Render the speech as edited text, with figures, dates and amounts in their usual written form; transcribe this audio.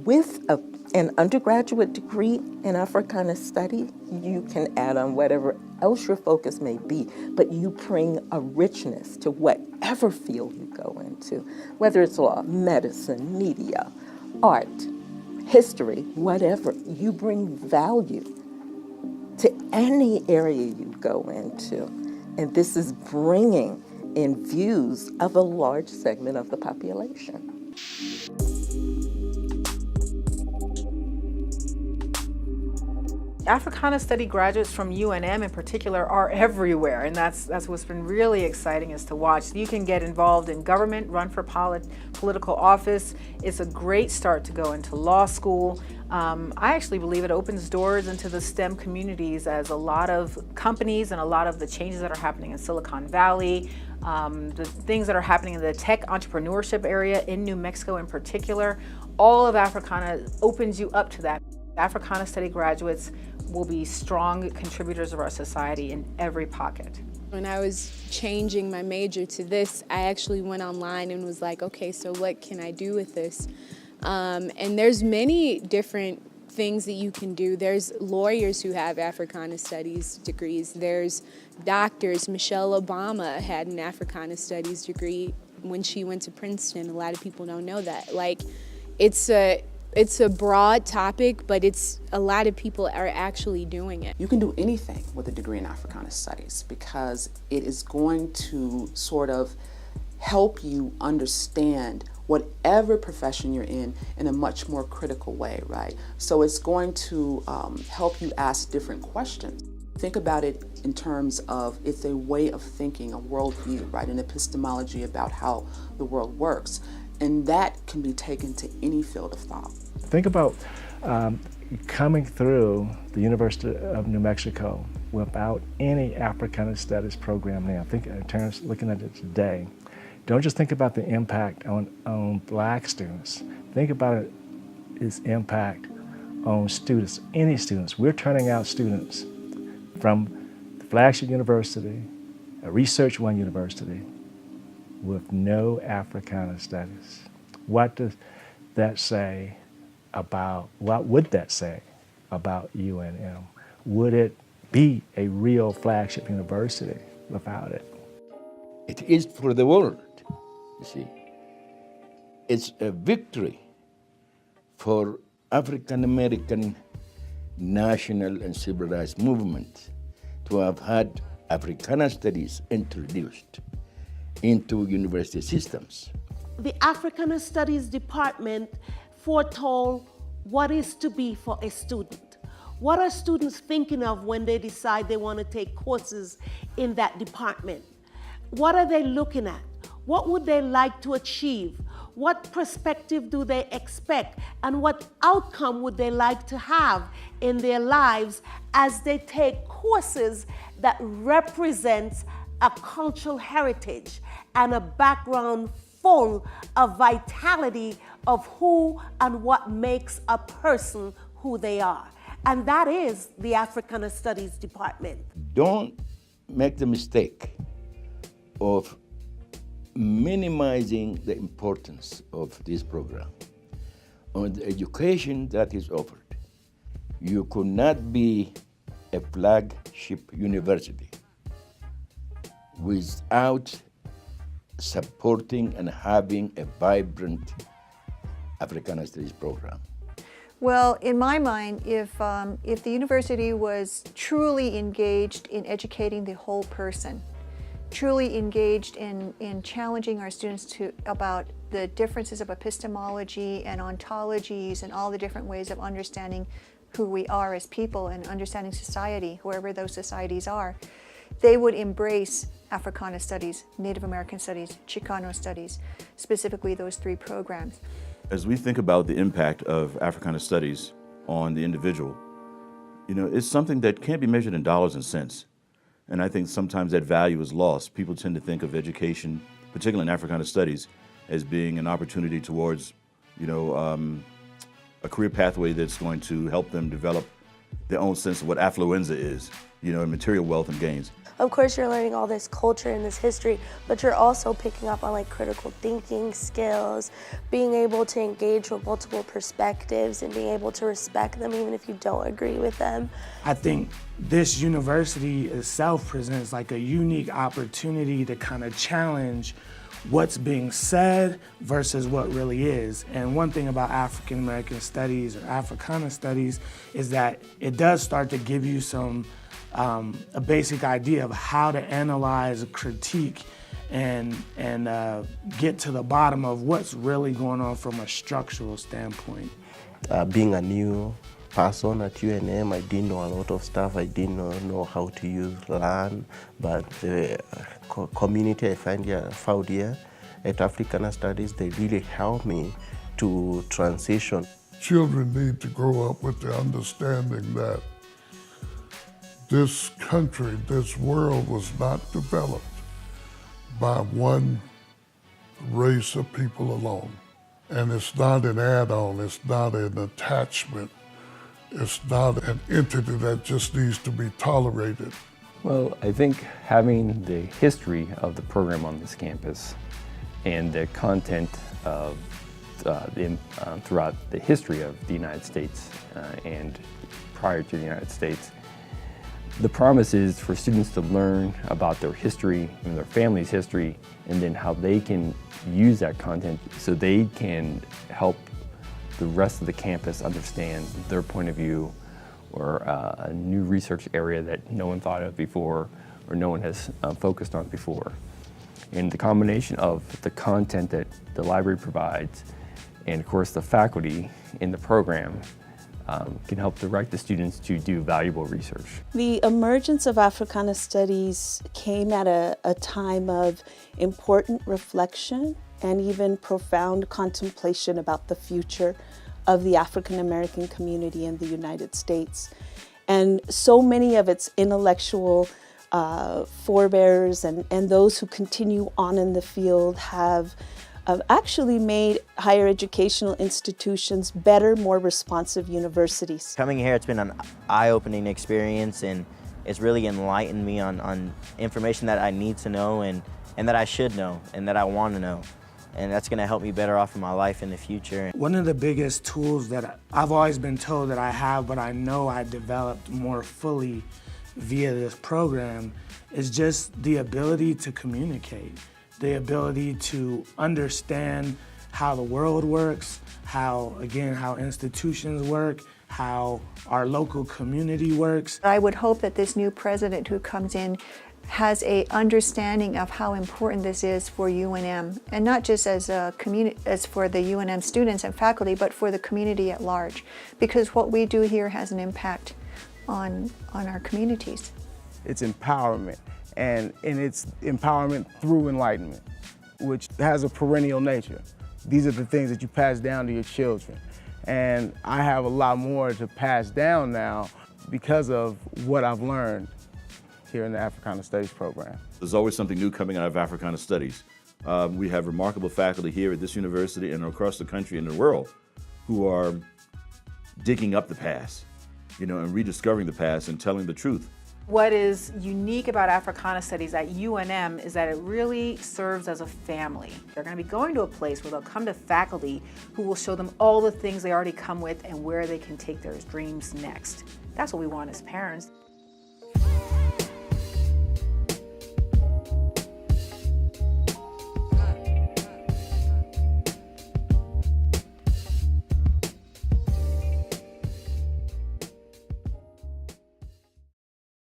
with an undergraduate degree in Africana Studies, you can add on whatever else your focus may be, but you bring a richness to whatever field you go into, whether it's law, medicine, media, art, history, whatever. You bring value to any area you go into. And this is bringing in views of a large segment of the population. Africana Study graduates from UNM in particular are everywhere, and that's what's been really exciting is to watch. You can get involved in government, run for political office. It's a great start to go into law school. I actually believe it opens doors into the STEM communities, as a lot of companies and a lot of the changes that are happening in Silicon Valley, the things that are happening in the tech entrepreneurship area in New Mexico in particular, all of Africana opens you up to that. Africana Study graduates will be strong contributors of our society in every pocket. When I was changing my major to this, I actually went online and was like, okay, so what can I do with this? And there's many different things that you can do. There's lawyers who have Africana Studies degrees. There's doctors. Michelle Obama had an Africana Studies degree when she went to Princeton. A lot of people don't know that. Like, it's a broad topic, but a lot of people are actually doing it. You can do anything with a degree in Africana Studies because it is going to sort of help you understand whatever profession you're in a much more critical way, right? So it's going to help you ask different questions. Think about it in terms of it's a way of thinking, a worldview, right? An epistemology about how the world works. And that can be taken to any field of thought. Think about coming through the University of New Mexico without any Africana Studies program now. Think in terms looking at it today. Don't just think about the impact on Black students. Think about its impact on students, any students. We're turning out students from the flagship university, a Research One university, with no Africana Studies. What does that say about, what would that say about UNM? Would it be a real flagship university without it? It is for the world, you see. It's a victory for African American national and civil rights movement to have had Africana Studies introduced into university systems. The Africana Studies Department foretold what is to be for a student. What are students thinking of when they decide they want to take courses in that department? What are they looking at? What would they like to achieve? What perspective do they expect? And what outcome would they like to have in their lives as they take courses that represents a cultural heritage and a background full of vitality of who and what makes a person who they are. And that is the Africana Studies Department. Don't make the mistake of minimizing the importance of this program on the education that is offered. You could not be a flagship university without supporting and having a vibrant Africana Studies program. Well, in my mind, if the university was truly engaged in educating the whole person, truly engaged in challenging our students about the differences of epistemology and ontologies and all the different ways of understanding who we are as people and understanding society, wherever those societies are, they would embrace Africana Studies, Native American Studies, Chicano Studies, specifically those three programs. As we think about the impact of Africana Studies on the individual, it's something that can't be measured in dollars and cents. And I think sometimes that value is lost. People tend to think of education, particularly in Africana Studies, as being an opportunity towards, a career pathway that's going to help them develop their own sense of what affluenza is, and material wealth and gains. of course you're learning all this culture and this history, but you're also picking up on like critical thinking skills, being able to engage with multiple perspectives and being able to respect them even if you don't agree with them. I think this university itself presents like a unique opportunity to kind of challenge what's being said versus what really is. And one thing about African American studies or Africana studies is that it does start to give you some a basic idea of how to analyze, critique, and get to the bottom of what's really going on from a structural standpoint. Being a new person at UNM, I didn't know a lot of stuff. I didn't know how to learn, but the community I found here at Africana Studies, they really helped me to transition. Children need to grow up with the understanding that this country, this world was not developed by one race of people alone. And it's not an add-on, it's not an attachment. It's not an entity that just needs to be tolerated. Well, I think having the history of the program on this campus and the content of throughout the history of the United States and prior to the United States, the promise is for students to learn about their history and their family's history, and then how they can use that content so they can help the rest of the campus understand their point of view or a new research area that no one thought of before or no one has focused on before. And the combination of the content that the library provides and of course the faculty in the program can help direct the students to do valuable research. The emergence of Africana Studies came at a time of important reflection and even profound contemplation about the future of the African American community in the United States. And so many of its intellectual forebears and those who continue on in the field have actually made higher educational institutions better, more responsive universities. Coming here, it's been an eye-opening experience, and it's really enlightened me on information that I need to know and that I should know and that I want to know. And that's going to help me better off in my life in the future. One of the biggest tools that I've always been told that I have, but I know I developed more fully via this program, is just the ability to communicate, the ability to understand how the world works, how institutions work, how our local community works. I would hope that this new president who comes in has a understanding of how important this is for UNM, and not just as a community, as for the UNM students and faculty, but for the community at large, because what we do here has an impact on our communities. It's empowerment, and it's empowerment through enlightenment, which has a perennial nature. These are the things that you pass down to your children, and I have a lot more to pass down now because of what I've learned here in the Africana Studies program. There's always something new coming out of Africana Studies. We have remarkable faculty here at this university and across the country and the world who are digging up the past, and rediscovering the past and telling the truth. What is unique about Africana Studies at UNM is that it really serves as a family. They're going to be going to a place where they'll come to faculty who will show them all the things they already come with and where they can take their dreams next. That's what we want as parents.